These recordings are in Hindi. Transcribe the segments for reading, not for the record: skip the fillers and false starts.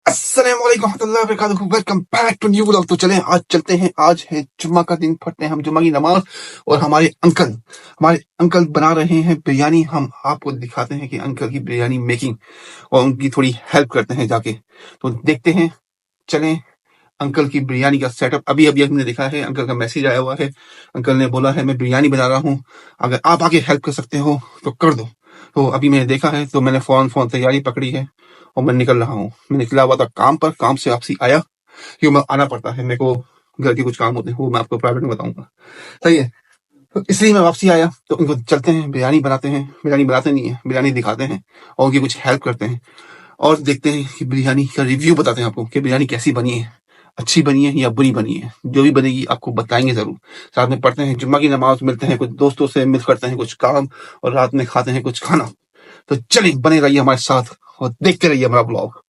Welcome back to new vlog. तो चलें आज चलते हैं। आज है जुम्मा का दिन, पढ़ते हैं हम जुम्मा की नमाज। और हमारे अंकल बना रहे हैं बिरयानी। हम आपको दिखाते हैं कि अंकल की बिरयानी मेकिंग और उनकी थोड़ी हेल्प करते हैं जाके। तो देखते हैं, चलें। अंकल की बिरयानी का सेटअप अभी अभी हमने देखा है। अंकल का मैसेज आया हुआ है। अंकल ने बोला है मैं बिरयानी बना रहा हूँ, अगर आप आके हेल्प कर सकते हो तो कर दो। तो अभी मैंने देखा है, तो मैंने फौरन तैयारी पकड़ी है और मैं निकल रहा हूँ। मैं निकला हुआ था काम पर, काम से वापसी आया, क्यों मैं आना पड़ता है मेरे को, घर के कुछ काम होते हैं, वो मैं आपको प्राइवेट में बताऊंगा। सही है, तो इसलिए मैं वापसी आया। तो उनको चलते हैं, बिरयानी बनाते हैं। बिरयानी बनाते नहीं है, बिरयानी दिखाते हैं और उनकी कुछ हेल्प करते हैं और देखते हैं कि बिरयानी का रिव्यू बताते हैं आपको कि बिरयानी कैसी बनी है, अच्छी बनी है या बुरी बनी है। जो भी बनेगी आपको बताएंगे जरूर। साथ में पढ़ते हैं जुम्मा की नमाज, मिलते हैं कुछ दोस्तों से, मिल करते हैं कुछ काम और रात में खाते हैं कुछ खाना। तो चलिए बने रहिए हमारे साथ और देखते रहिए हमारा ब्लॉग।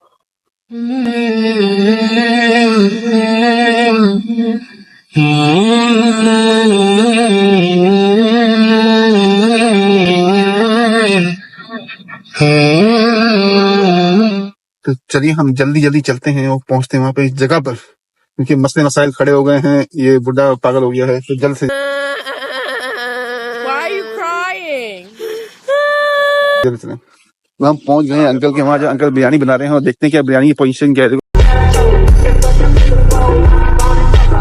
तो चलिए हम जल्दी जल्दी चलते हैं और पहुंचते हैं वहां पे इस जगह पर, क्योंकि मसले मसाइल खड़े हो गए हैं। ये बुढ़ा पागल हो गया है, तो जल्द से Why are you crying? जल्द चलें। तो हम पहुंच गए हैं अंकल के वहां, जहाँ अंकल बिरयानी बना रहे हैं, और देखते हैं क्या बिरयानी की पोजीशन क्या है।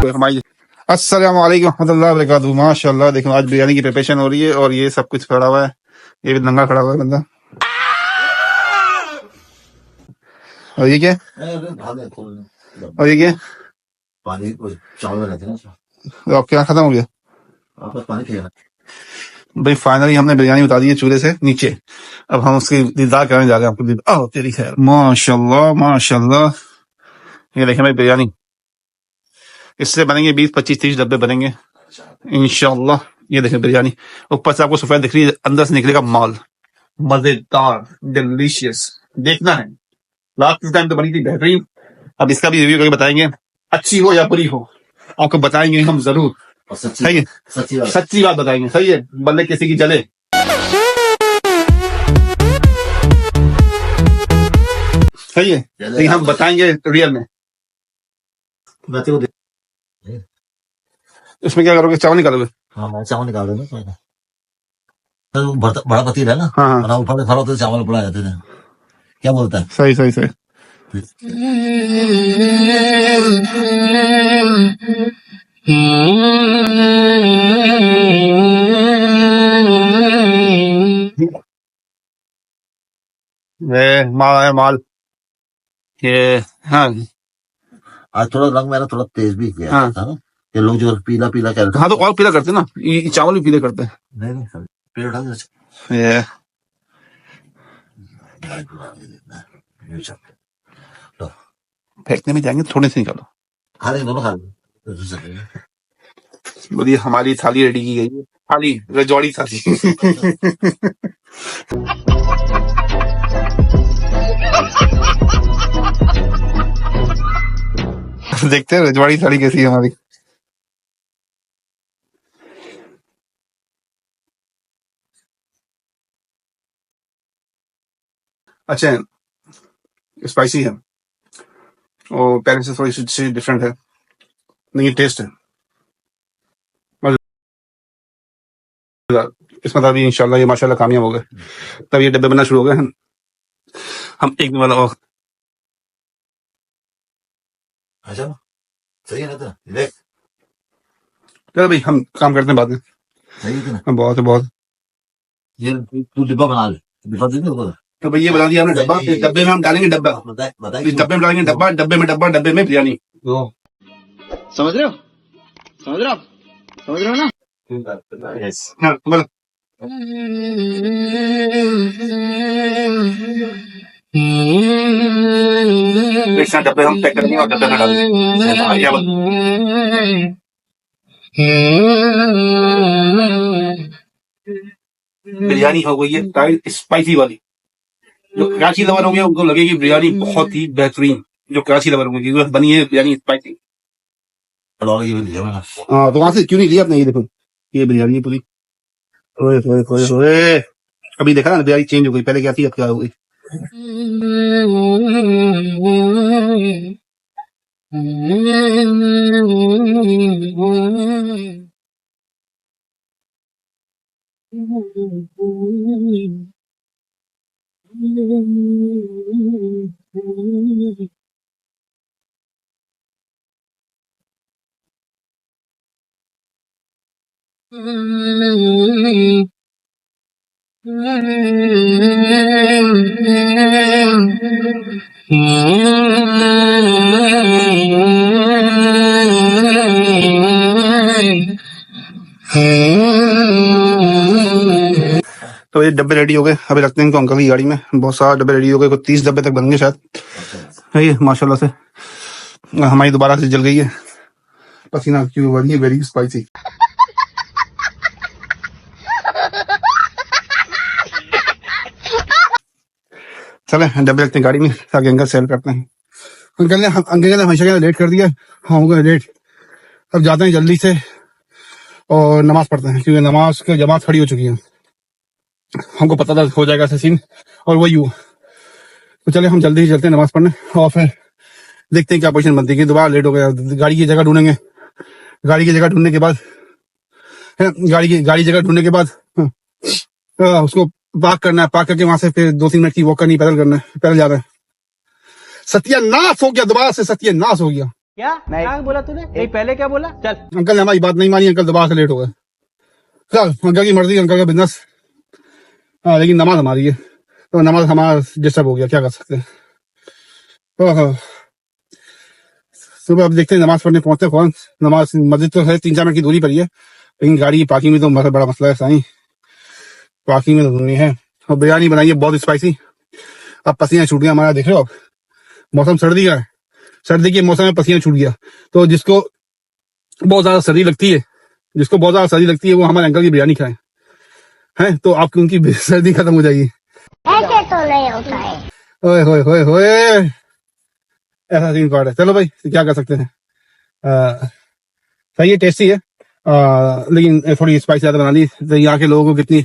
हमारी अस्सलाम वालेकुम रहमतुल्लाहि व बरकातुहू। माशाल्लाह, देखो आज बिरयानी की प्रिपरेशन हो रही है और ये सब कुछ खड़ा हुआ है। ये भी नंगा खड़ा हुआ है बंदा। और ये क्या है? और ये क्या है? पानी चावल रहते ना, तो क्या खत्म हो गया? आपस पानी पिया। भाई फाइनली हमने बिरयानी उतार दी है चूल्हे से नीचे। अब हम उसकी दीदार करने जा रहे हैं आपको। ओह तेरी खैर, माशाल्लाह माशाल्लाह। ये देखें भाई बिरयानी, इससे बनेंगे 20-25-30 डब्बे बनेंगे इंशाल्लाह। ये देखें बिरयानी, ऊपर से आपको सफेद दिख रही है, अंदर से निकलेगा माल। मजेदार, डिलीशियस, देखना है। लास्ट टाइम तो बनी थी बेहतरीन, अब इसका भी रिव्यू करके बताएंगे, अच्छी हो या बुरी हो आपको बताएंगे हम जरूर। और सच्ची सही है, सच्ची बात बताएंगे। सही है, बल्ले किसी की जले। सही है, लेकिन हम बताएंगे रियल में। बातें को इसमें क्या करोगे, चावल निकालोगे? हाँ, मैं चावल निकाल रहा हूँ। तो बड़ा पतीला है ना, हाँ और ऊपर से खड़ा होते चावल पड़ा जाते थे। क्या बोलता है? सही सही सही। ये माल है माल। ये हाँ आज थोड़ा रंग मेरा थोड़ा तेज भी किया हाँ। था ना, ये लोग जो पीला पीला क्या हाँ, तो और पीला करते हैं ना, ये चावल भी पीले करते हैं। नहीं पेड़ उठा के ये फेंकने में जाएंगे थोड़े से निकालो। खा लेंगे, दोनों खा लेंगे। बोलिए हमारी थाली रेडी की गई है, थाली रजवाड़ी थाली। देखते हैं रजवाड़ी थाली कैसी है हमारी। अच्छा है, स्पाइसी है और पहले से थोड़ी सी डिफरेंट है, नहीं टेस्ट है मजेदार। इसमें अभी इंशाल्लाह ये माशाल्लाह कामयाब हो गए, तब ये डब्बे बनना शुरू हो गए। हम एक दिन वाला और अच्छा सही है ना, तो देख चलो भाई हम काम करते हैं बाद में। सही है ना, बहुत है बहुत। ये तू डिब्बा बना ले, डिब्बा दे दे। तो भाई ये बना दिया हमने डब्बा, इस डब्बे में हम डालेंगे डब्बा, बताइए इस डब्बे में डालेंगे डब्बा, डब्बे में डब्बा, डब्बे में बिरयानी। समझ रहे हो, समझ रहे हो आप, समझ रहे हो ना? हाँ बोलो। एक साथ डब्बे हम पैक करेंगे और डब्बे में डालेंगे। क्या बोल बिरयानी हो गई है टाइट स्पाइसी वाली। जो कराची लवर होंगे उनको लगेगी बिरयानी बहुत ही बेहतरीन। जो कराची लवर होंगे क्योंकि बनी है बिरयानी स्पाइसी। हाँ तो वहां से क्यों नहीं लिया आपने? ये देखो ये बिरयानी है पूरी। ओए ओए ओए ओए, अभी देखा ना बिरयानी चेंज हो गई, पहले क्या थी अब क्या हो गई। तो ये डब्बे रेडी हो गए, अभी रखते हैं इनको अंकल की गाड़ी में। बहुत सारे डब्बे रेडी हो गए, कुछ 30 डब्बे तक बन गए शायद। है ये माशाल्लाह से। हमारी दोबारा से जल गई है, पसीना क्यों बन गई, वेरी स्पाइसी। चले डब्बे रखते हैं गाड़ी में ताकि अंकल सेल करते हैं। अंकल ने हमेशा के लेट कर दिया, हाँ हो गया लेट। अब जाते हैं जल्दी से और नमाज पढ़ते हैं, क्योंकि नमाज की जमात खड़ी हो चुकी है। हमको पता था हो जाएगा ऐसा सीन, और वही हुआ। तो चले हम जल्दी ही चलते हैं नमाज पढ़ने, और फिर देखते हैं क्या पोजीशन बनती है। दोबारा लेट हो गया, गाड़ी की जगह ढूंढेंगे। गाड़ी की जगह ढूंढने के बाद गाड़ी जगह ढूंढने के बाद उसको पार्क करना है। पार्क करके वहां से फिर 2-3 मिनट की वॉक करनी, पैदल करना है। पैदल जा रहे हैं। सत्यानाश हो गया, दोबारा से सत्यानाश हो गया। क्या बोला तूने? नहीं पहले क्या बोला? चल अंकल ने हमारी बात नहीं मानी, अंकल दोबारा से लेट हो गए। चल अंकल की मर्जी, अंकल का बिजनेस। लेकिन नमाज हमारी है, तो नमाज हमारा डिस्टर्ब हो गया, क्या कर सकते हैं। सुबह अब देखते हैं, नमाज पढ़ने पहुंचते हैं। नमाज मस्जिद तो है 3-4 मिनट की दूरी पर ही है, लेकिन गाड़ी की पार्किंग में तो बड़ा मसला है साईं। पार्किंग में तो ढूंढनी है। और बिरयानी बनाई है बहुत स्पाइसी। अब पसीना छूट गया हमारा, देख रहे हो आप, मौसम सर्दी का है। सर्दी के मौसम में पसीना छूट गया। तो जिसको बहुत ज्यादा सर्दी लगती है वो हमारे अंकल की बिरयानी खाए हैं, तो आपकी उनकी सर्दी खत्म हो जाएगी। ऐसे तो नहीं होता है। ओए होए होए होए, ऐसा सीन पार्ट है। चलो भाई क्या कर सकते हैं। सही है, टेस्टी है, लेकिन थोड़ी स्पाइस ज्यादा बना ली। तो यहाँ के लोगों को कितनी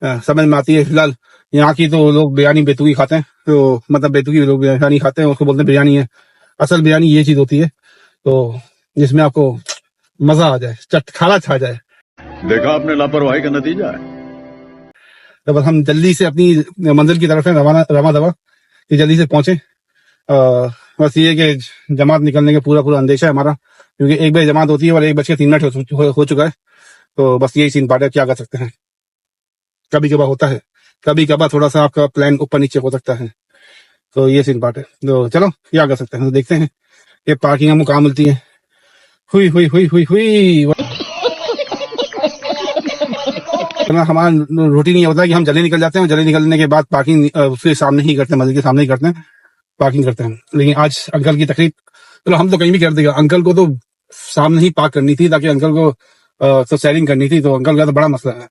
समझ में आती है। फिलहाल यहाँ की तो लोग बिरयानी बेतुकी खाते हैं, तो मतलब बेतुकी लोग बिरयानी खाते हैं, उसको बोलते हैं बिरयानी है। असल बिरयानी ये चीज होती है, तो जिसमें आपको मजा आ जाए, खाना छा जाए। देखा आपने लापरवाही का नतीजा है। तो बस हम जल्दी से अपनी मंजिल की तरफ है रवा दवा कि जल्दी से पहुंचे। बस ये कि जमात निकलने का पूरा अंदेशा है हमारा, क्योंकि 1 बजे जमात होती है और 1:03 हो चुका है। तो बस यही सीन पार्ट है, क्या कर सकते हैं। कभी कभार होता है, कभी कभार थोड़ा सा आपका प्लान ऊपर नीचे हो सकता है। तो ये सीन पार्ट है। तो चलो क्या कर सकते हैं, तो देखते हैं ये पार्किंग हमको कहाँ मिलती है। हुई हुई हुई हुई हुई हमारा रूटीन ये होता है कि हम जल्दी निकल जाते हैं, जल्दी निकलने के बाद पार्किंग उसके सामने ही करते हैं, मस्जिद के सामने ही करते हैं, पार्किंग करते हैं। लेकिन आज अंकल की तकलीफ, चलो हम तो कहीं भी कर देगा, अंकल को तो सामने ही पार्क करनी थी, ताकि अंकल को तो सेलिंग करनी थी। तो अंकल का तो बड़ा मसला है।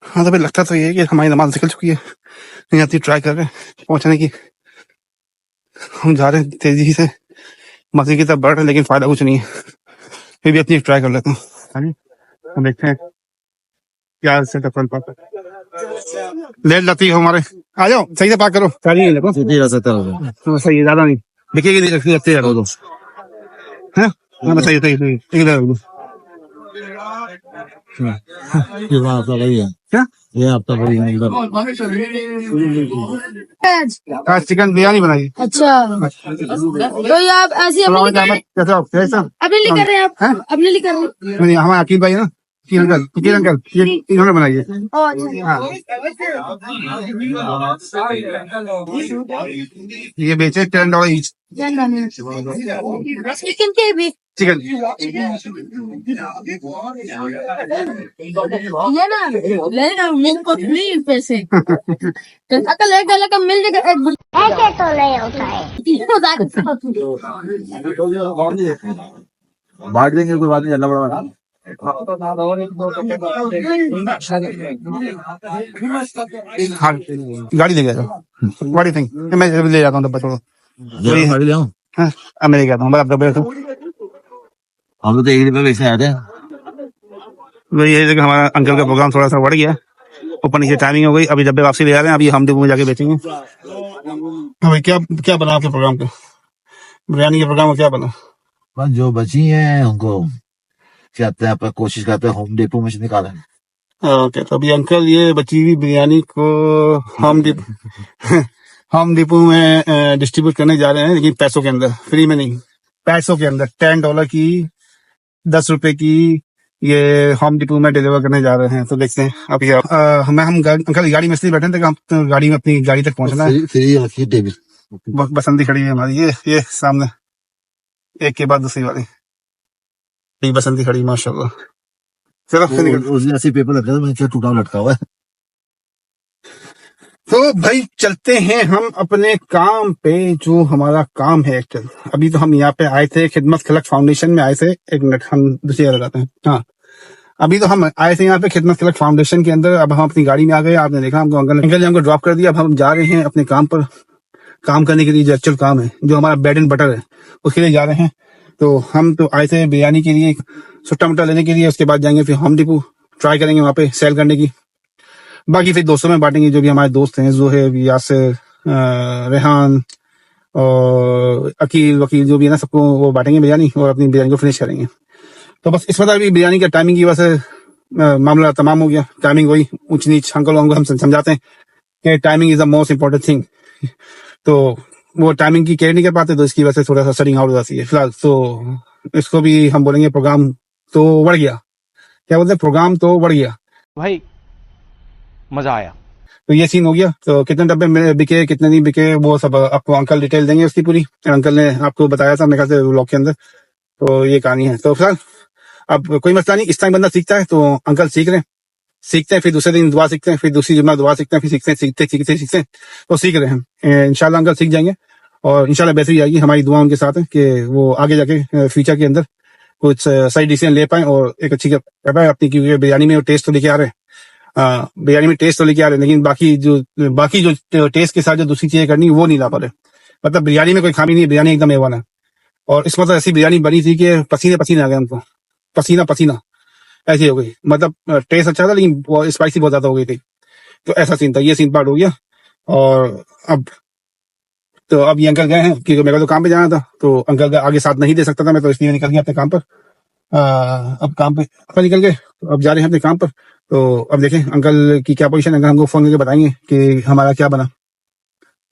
हाँ तो भाई लगता तो ये है कि हमारी नमाज निकल चुकी है, नहीं आती, ट्राई कर रहे हैं पहुंचने की। हम जा रहे हैं तेजी से मस्जिद की तरफ बढ़ रहे हैं, लेकिन फायदा कुछ नहीं है। फिर भी अपनी ट्राई कर लेता हूँ। हम देखते हैं क्या सेटअप कर पाते हैं। लेट जाती हो हमारे, आ जाओ सही से पार्क करो। सही है, ज्यादा नहीं दिखेगी, नहीं रखते हैं सही। ये आपका भाई है क्या? ये आपका भाई है इधर। आज चिकन बिरयानी बनाई। अच्छा, तो ये आप ऐसे कैसे हो? अपने लिए कर रहे हैं, आप अपने लिए कर रहे हैं। नहीं, हमारे अकील भाई है ना, अकील अंकल, ये इन्होंने बनाई है। ये बेचे $10 ईच। चिकन के भी चिकन ये ना लेगा मेरे को 3 पैसे अगर लेगा मिल जाएगा। ऐसे तो नहीं होता है। बांट देंगे, कोई बात नहीं, चलना पड़ेगा। हाँ गाड़ी ले जाओ, गाड़ी थिंक मैं ले जाता हूँ डब्बा, छोड़ो। गाड़ी ले आओ। हाँ अब मैं ले जाता हूँ, डब्बे। हम लोग तो 1 रुपये वैसे आए थे। वही है कि हमारा अंकल का प्रोग्राम थोड़ा सा बढ़ गया, ऊपर नीचे टाइमिंग हो गई, अभी डब्बे वापसी ले जा रहे हैं, अभी हम डिपो में जाके बेचेंगे। हाँ भाई, क्या क्या बना आपके प्रोग्राम का? बिरयानी के प्रोग्राम में क्या बना? बस जो बची है उनको कहते हैं, अपन कोशिश करते हैं होम डिपो में से निकालें। ओके, तो अभी अंकल ये बची हुई बिरयानी को होम डिपो होम डिपो में डिस्ट्रीब्यूट करने जा रहे हैं, लेकिन पैसों के अंदर, फ्री में नहीं, पैसों के अंदर। $10 की, $10 की ये होम डिपो में डिलीवर करने जा रहे हैं। तो देखते हैं अभी अंकल गाड़ी में इसलिए बैठे थे कि हम तो गाड़ी में अपनी गाड़ी तक पहुंचना है। फ्री रखिए टेबल। बसंती खड़ी है हमारी, ये सामने, एक के बाद दूसरी वाली, ये बसंती खड़ी, माशाल्लाह। चलो फिर निकल। उस दिन ऐसे पेपर लटका था, मैंने टूटा हुआ लटका हुआ है। तो भाई चलते हैं हम अपने काम पे, जो हमारा काम है एक्चुअल। अभी तो हम यहाँ पे आए थे, खिदमत खलक फाउंडेशन में आए थे। एक मिनट, हम दूसरी जगह लगाते हैं। हाँ, अभी तो हम आए थे यहाँ पे खिदमत खलक फाउंडेशन के अंदर। अब हम अपनी गाड़ी में आ गए, आपने देखा हमको, अंकल ने हमको ड्रॉप कर दिया। अब हम जा रहे हैं अपने काम पर, काम करने के लिए, जो एक्चुअल काम है, जो हमारा ब्रेड एंड बटर है, उसके लिए जा रहे हैं। तो हम तो आए थे बिरयानी के लिए, सुट्टा मुट्टा लेने के लिए, उसके बाद जाएंगे फिर होम डिपो, ट्राई करेंगे वहाँ पे सेल करने की। बाकी फिर दोस्तों में बांटेंगे, जो भी हमारे दोस्त हैं, जोहेब, यासिर, रेहान और अकील वकील, जो भी है ना, सबको वो बांटेंगे बिरयानी और अपनी बिरयानी को फिनिश करेंगे। तो बस इस बार भी बिरयानी का टाइमिंग की वजह से मामला तमाम हो गया। टाइमिंग वही ऊंच नीच, अंकल हम समझाते हैं कि timing is the most important thing. तो वो टाइमिंग की केयर नहीं कर पाते, तो इसकी वजह से थोड़ा सा सटिंग आउट हो जाती है फिलहाल। तो इसको भी हम बोलेंगे प्रोग्राम तो बढ़ गया, क्या बोलते हैं, प्रोग्राम तो बढ़ गया भाई, मजा आया। तो ये सीन हो गया। तो कितने डब्बे बिके, कितने नहीं बिके, वो सब आपको अंकल डिटेल देंगे उसकी पूरी। अंकल ने आपको बताया था मेरे ख्याल से व्लॉग के अंदर। तो ये कहानी है। तो फिलहाल अब कोई मसला नहीं, इस टाइम बंदा सीखता है, तो अंकल सीख रहे हैं, सीखते हैं, फिर दूसरे दिन दुआ सीखते हैं, फिर दूसरी जुम्मा दुआ सीखते हैं, फिर सीखते हैं, तो सीख रहे हैं। इंशाल्लाह अंकल सीख जाएंगे और इंशाल्लाह बेहतरी आएगी। हमारी दुआ उनके साथ है कि वो आगे जाके फ्यूचर के अंदर कुछ सही डिसीजन ले पाए और एक अच्छी कर पाए अपनी, क्योंकि बिरयानी में टेस्ट तो लेके आ रहे हैं, बिरयानी में टेस्ट तो लेके आ रहे हैं, लेकिन बाकी जो टेस्ट के साथ जो दूसरी चीजें करनी वो नहीं ला पा रहे। मतलब बिरयानी में कोई खामी नहीं है, बिरयानी एकदम A1 है। और इस मतलब ऐसी बिरयानी बनी थी कि पसीने पसीने आ गए हमको, पसीना पसीना ऐसी हो गई। मतलब टेस्ट अच्छा था, लेकिन स्पाइसी बहुत ज्यादा हो गई थी। तो ऐसा सीन था, ये सीन पार्ट हो गया। और अब ये अंकल गए हैं, क्योंकि मेरे को तो काम पे जाना था, तो अंकल का आगे साथ नहीं दे सकता था मैं, तो इसलिए निकल गया अपने काम पर। अब काम पे अपन निकल गए, तो अब जा रहे हैं अपने काम पर। तो अब देखें अंकल की क्या पोजीशन है, अंकल हमको फोन करके बताएंगे कि हमारा क्या बना।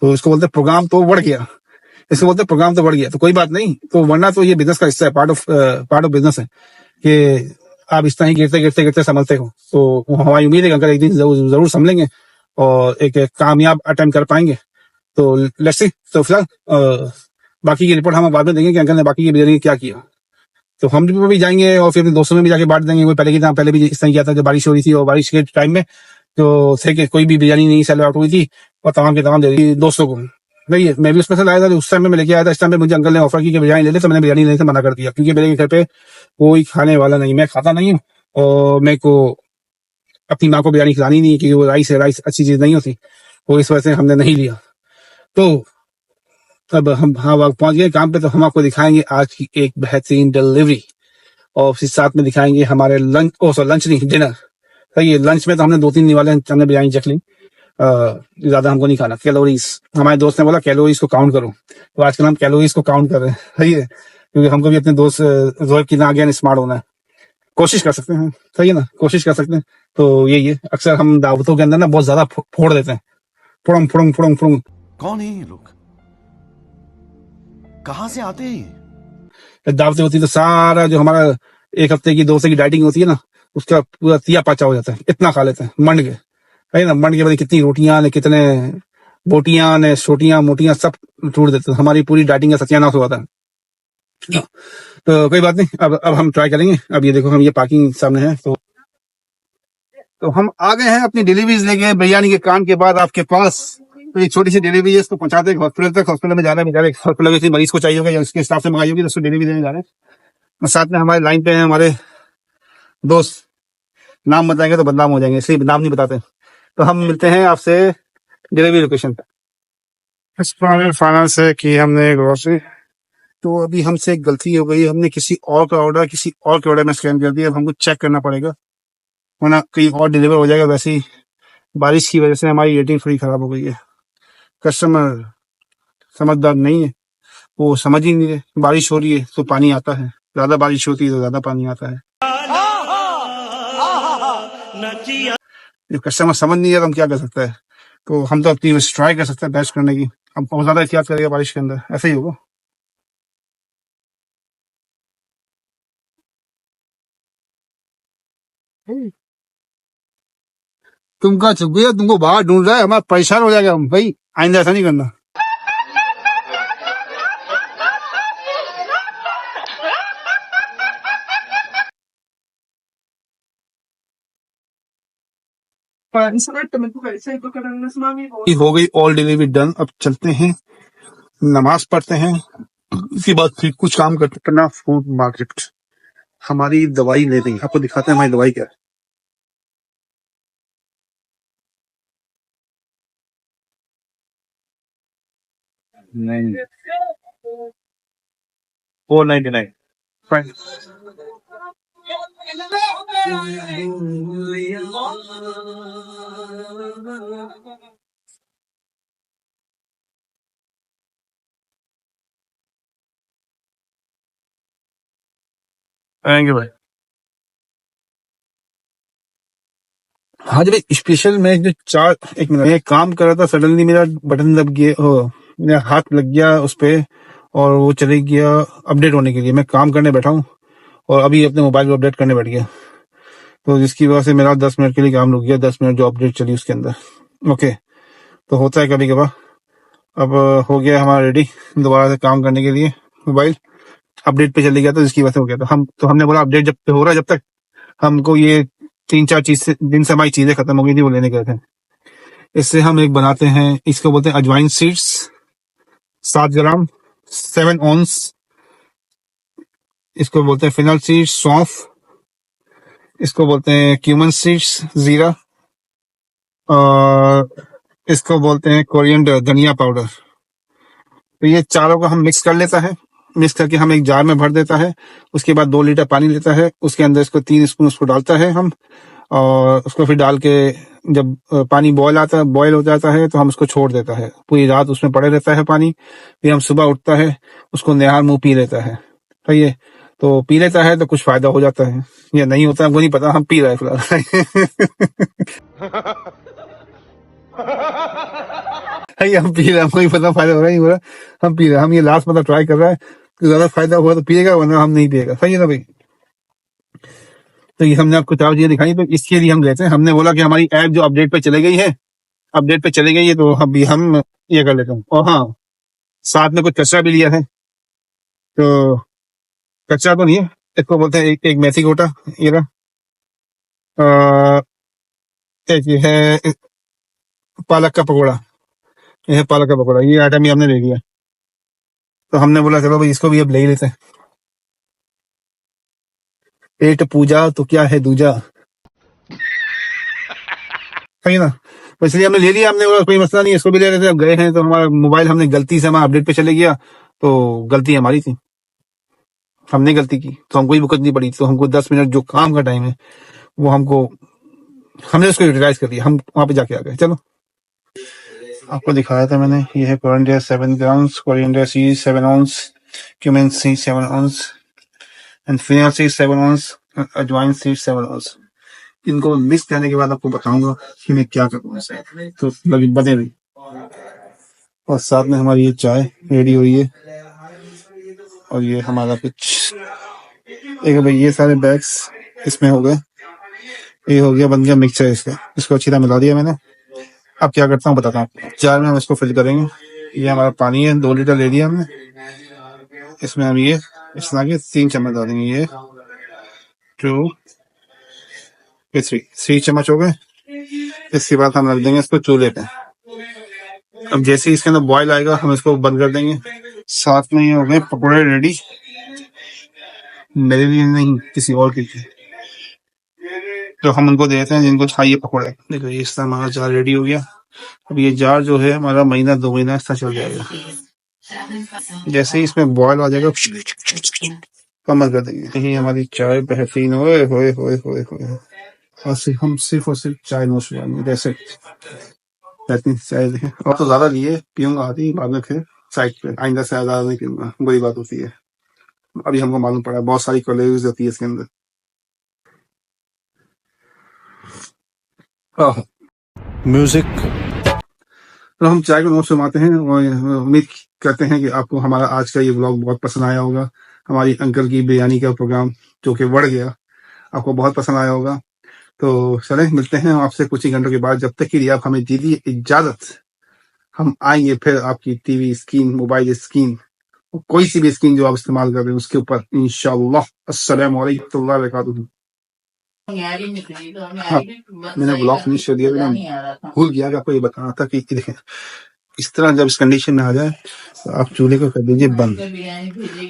तो इसको बोलते प्रोग्राम तो बढ़ गया, इसको बोलते प्रोग्राम तो बढ़ गया। तो कोई बात नहीं, तो वरना तो ये बिजनेस का हिस्सा है, पार्ट ऑफ बिजनेस है कि आप इस तरह ही गिरते संभलते हो। तो हमारी उम्मीद है कि अंकल एक दिन जरूर संभलेंगे और एक कामयाब अटेम्प्ट कर पाएंगे। तो लेट्स सी। तो फिलहाल बाकी की रिपोर्ट हम बाद में देंगे कि अंकल ने बाकी की बिरयानी क्या किया। तो हम भी जाएंगे और फिर अपने दोस्तों में भी जाके बांट देंगे। कोई पहले भी इस तरह किया था, जब बारिश हो रही थी, और बारिश के टाइम में तो थे कि कोई भी बिरयानी नहीं सेल आउट हुई थी, और तमाम के तमाम दे दी दोस्तों को। नहीं, मैं भी उसमें से लाया था, उस टाइम में मैं लेके आया था। इस टाइम में मुझे अंकल ने ऑफर की कि बिरयानी ले ले, तो मैंने बिरयानी लेने से मना कर दिया, क्योंकि मेरे घर पे कोई खाने वाला नहीं, मैं खाता नहीं हूँ, और मेरे को अपनी माँ को बिरयानी खिलानी नहीं है, क्योंकि वो राइस अच्छी चीज नहीं होती, वो इस वजह से हमने नहीं लिया। तो अब हम पहुंच गए काम पे। तो हम आपको दिखाएंगे आज की एक बेहतरीन डिलीवरी, और फिर साथ में दिखाएंगे हमारे लंच नहीं, डिनर। सही है, लंच में तो हमने 2-3 निवाले हमने बिरयानी चख ली, ज्यादा हमको नहीं खाना। कैलोरीज, हमारे दोस्त ने बोला कैलोरीज को काउंट करो, तो आजकल हम कैलोरीज को काउंट कर रहे हैं। सही है, क्योंकि हमको भी अपने दोस्त जोएब की ना आगे स्मार्ट होना है, कोशिश कर सकते हैं। सही है ना, कोशिश कर सकते हैं। तो यही है, अक्सर हम दावतों के अंदर ना बहुत ज्यादा फोड़ देते हैं, फुड़ंग फुड़ंग फुड़ंग फुड़ंग। कौन है ये लोग, कहां से आते हैं? दावतें होती है तो सारा जो हमारा 1 हफ्ते की 2 हफ्ते की डाइटिंग होती है ना, उसका पूरा तिया पाचा हो जाता है, इतना खा लेते हैं मंड के। है ना, मंड के बाद कितनी रोटियां ने, कितने बोटियां ने, छोटियां मोटियां सब टूट देते हैं, हमारी पूरी डाइटिंग का सत्यानाश हो जाता है। तो कोई बात नहीं, अब हम ट्राई करेंगे। अब ये देखो, हम ये पार्किंग सामने है। तो हम आ गए हैं अपनी डिलीवरीज लेके बिरयानी के काम के बाद आपके पास। तो एक छोटी सी डिलीवरी है, इसको पहुंचाते हैं हॉस्पिटल तक। हॉस्पिटल में जा रहे हैं, बेचारे हॉस्पिटल में किसी मरीज को चाहिए होगा या उसके स्टाफ से मंगाई होगी, तो उसको डिलीवरी देने जा रहे हैं। साथ में हमारे लाइन पे हैं हमारे दोस्त, नाम बताएंगे तो बदनाम हो जाएंगे, इसलिए नाम नहीं बताते। तो हम मिलते हैं आपसे डिलीवरी लोकेशन पे। फाइनेंस है कि हमने ग्रोसरी, तो अभी हमसे एक गलती हो गई, हमने किसी और के ऑर्डर में स्कैन कर दिया। अब हमको चेक करना पड़ेगा वरना कहीं और डिलीवर हो जाएगा। वैसे ही बारिश की वजह से हमारी रेटिंग थोड़ी खराब हो गई है। कस्टमर समझदार नहीं है, वो समझ ही नहीं रहे। बारिश हो रही है तो पानी आता है, ज्यादा बारिश होती है तो ज्यादा पानी आता है। जब कस्टमर समझ नहीं है तो हम क्या कर सकते हैं। तो हम तो अपनी ट्राई कर सकते हैं बेस्ट करने की। हम बहुत ज्यादा एहतियात करेंगे बारिश के अंदर, ऐसा ही होगा। तुम कहा चुप गए, तुमको बाहर ढूंढ रहा है, हमारा परेशान हो जाएगा हम। भाई आइंदा ऐसा नहीं करना। हो गई ऑल डिलीवरी डन। अब चलते हैं, नमाज पढ़ते हैं, उसके बाद फिर कुछ काम करते करना फूड मार्केट। हमारी दवाई ले देंगे, आपको दिखाते हैं हमारी दवाई क्या है। नहीं, 499 फाइन। आएंगे भाई। हाँ जी भाई, स्पेशल मैं जो चार, एक मिनट, मैं काम कर रहा था, सडनली मेरा बटन दब गया, मेरा हाथ लग गया उस पे और वो चले गया अपडेट होने के लिए। मैं काम करने बैठा हूँ और अभी अपने मोबाइल को अपडेट करने बैठ गया, तो जिसकी वजह से मेरा 10 मिनट के लिए काम रुक गया। 10 मिनट जो अपडेट चली उसके अंदर। ओके, तो होता है कभी कभार। अब हो गया हमारा रेडी दोबारा से काम करने के लिए। मोबाइल अपडेट पे चले गया था जिसकी वजह से हो गया था। हमने बोला अपडेट जब पे हो रहा है, जब तक हमको ये 3-4 दिन से हमारी चीजें खत्म हो गई थी, वो लेने गए थे। इससे हम एक बनाते हैं, इसको बोलते हैं अजवाइन सीड्स, 7 ग्राम, 7 ऑन्स। इसको बोलते हैं फिनल सीड्स, सौंफ। इसको बोलते हैं क्यूमन सीड्स, जीरा। और इसको बोलते हैं कोरिएंडर, धनिया पाउडर। तो ये चारों को हम मिक्स कर लेता है। मिक्स करके हम एक जार में भर देता है। उसके बाद 2 लीटर पानी लेता है, उसके अंदर इसको 3 स्पून उसको डालता है हम, और उसको फिर डाल के जब पानी बॉयल हो जाता है तो हम उसको छोड़ देता है। पूरी रात उसमें पड़े रहता है पानी। फिर हम सुबह उठता है, उसको निहार मुंह पी लेता है। सही है, तो पी लेता है तो कुछ फायदा हो जाता है या नहीं होता हमको नहीं पता, हम पी रहे हैं फिलहाल। हम पी रहे हैं, हमको नहीं पता फायदा हो रहा है नहीं हो रहा, हम पी रहे हैं। हम ये लास्ट मतलब ट्राई कर रहा है, तो ज्यादा फायदा हुआ तो पिएगा, वरना हम नहीं पिएगा। सही है ना भाई। तो ये हमने आपको 4 चीजें दिखाई, तो इसके लिए हम गए थे। हमने बोला कि हमारी ऐप जो अपडेट पे चले गई है, अपडेट पे चले गई है, तो अभी हम ये कर लेते हैं। और हाँ, साथ में कुछ कचरा भी लिया है। तो कचरा तो नहीं है, इसको बोलते हैं एक मेथी कोटा, ये रहा। एक ये है पालक का पकौड़ा, ये है पालक का पकौड़ा। ये आइटम ही हमने ले लिया। तो हमने बोला चलो भाई इसको भी अब ले ही लेते हैं। पेट पूजा तो क्या है दूजा। सही है ना, तो इसलिए हमने ले लिया। हमने बोला कोई मसला नहीं, इसको भी ले लेते हैं। अब गए हैं तो हमारा मोबाइल, हमने गलती से हमारा अपडेट पे चले गया, तो गलती हमारी थी, हमने गलती की, तो हमको ही भुगतनी पड़ी। तो हमको 10 मिनट जो काम का टाइम है वो हमने उसको यूटिलाइज कर दिया। हम वहां पे जाके आ गए। चलो, आपको दिखाया था मैंने, ये है coriander 7 grams, coriander seeds 7 ounces, cumin seeds 7 ounces and fennel seeds 7 ounces, ajwain seeds 7 ऑन्स। इनको मिक्स करने के बाद आपको बताऊंगा कि मैं क्या करूंगा। तो लगे बने रही। और साथ में हमारी ये चाय रेडी हुई है, और ये हमारा कुछ एक भाई, ये सारे बैग्स इसमें हो गए। ये हो गया, बन गया मिक्सचर इसका। इसको अच्छी तरह मिला दिया मैंने। अब क्या करता हूँ बताता हूँ। जार में हम इसको फिल करेंगे। ये हमारा पानी है, 2 लीटर ले लिया हमने। इसमें हम ये इस तरह के 3 चम्मच डालेंगे। ये 2 3 चम्मच हो गए। इसके बाद हम रख देंगे इसको चूल्हे पे। अब जैसे ही इसके अंदर बॉयल आएगा हम इसको बंद कर देंगे। साथ में ये हो गए पकौड़े रेडी, मेरे लिए नहीं किसी और के लिए। तो हम उनको देते हैं जिनको चाहिए पकौड़े। देखो ये इस तरह हमारा जार रेडी हो गया। अब ये जार जो है हमारा महीना 2 महीना इस तरह चल जाएगा। जैसे ही इसमें बॉयल आ जाएगा कम कर देंगे। यही हमारी चाय बेहतरीन होए होए होए होए होए। आज से हम सिर्फ और सिर्फ चाय नोश जैसे चाय देखें और तो ज्यादा लिए पीऊंगा आती बाद में फिर साइड पे आइंदा से ज्यादा नहीं पीऊंगा बुरी बात होती है अभी हमको मालूम पड़ा बहुत सारी कैलोरीज होती है इसके अंदर म्यूजिक तो हम चाय को नोट सुनाते हैं और उम्मीद करते हैं कि आपको हमारा आज का ये व्लॉग बहुत पसंद आया होगा हमारी अंकल की बिरयानी का प्रोग्राम जो कि बढ़ गया आपको बहुत पसंद आया होगा तो चलें मिलते हैं आपसे कुछ ही घंटों के बाद जब तक के लिए आप हमें दीजिए इजाजत हम आएंगे फिर आपकी टीवी स्क्रीन मोबाइल स्क्रीन कोई सी भी स्क्रीन जो आप इस्तेमाल कर रहे हैं उसके ऊपर इंशाअल्लाह अस्सलाम वालेकुम व रहमतुल्लाहि हाँ, मैंने ब्लॉग फिनिश कर दिया मैंने भूल गया कि आपको ये बताना था कि देखें इस तरह जब इस कंडीशन में आ जाए तो आप चूल्हे को कर दीजिए बंद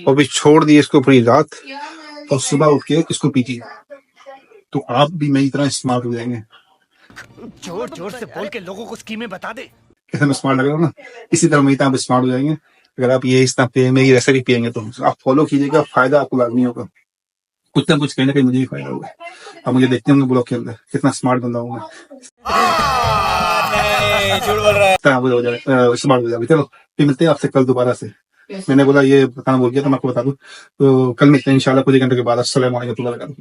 और फिर छोड़ दिए इसको पूरी रात और सुबह उठ के इसको पीजिए तो आप भी मेरी तरह स्मार्ट हो जाएंगे जोर जोर से बोल के लोगों को स्कीमें बता दे कैसे मैं स्मार्ट लग रहा हूँ ना इसी तरह मेरी तरह आप स्मार्ट हो जाएंगे अगर आप ये इस तरह मेरी रेसिपी पियेंगे तो आप फॉलो कीजिएगा फायदा आपको लाजमी होगा कुछ ना कुछ कहीं ना कहीं मुझे भी फायदा होगा आप मुझे देखते होंगे ब्लॉग के अंदर कितना स्मार्ट बंदा हूँ मैं हो जाए स्मार्ट हो जाएगा चलो फिर मिलते हैं आपसे कल दोबारा से मैंने बोला ये बताना बोल गया तो मैं आपको बता दूं तो कल मिलते हैं इंशाल्लाह कुछ घंटे के बाद अस्सलाम वालेकुम।